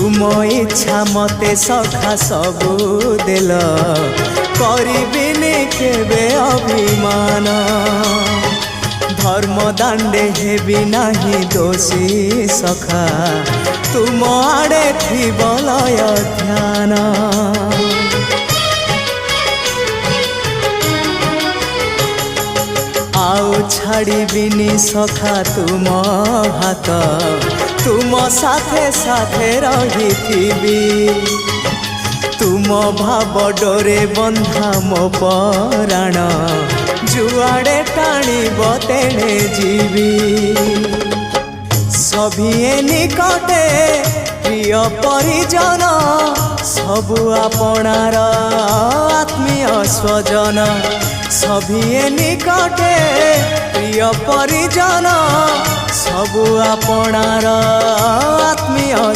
तुम इच्छा मते सखा सबू देल करिबिनी केबे अभिमान धर्म दांडे हेबी नाही दोषी सखा तुम आड़े थी बलय ध्यान आउ छाड़िबिनी सखा तुम हाथ तुम साथे साथे रही तुम भाव डोरे बंधा मो पराण जुआड़े टाणीब तेणे जीवी सभिए निकटे प्रिय परिजन सबु आपणार आत्मीय स्वजन सभिए निकटे प्रिय परिजन सबु आपणार आत्मीय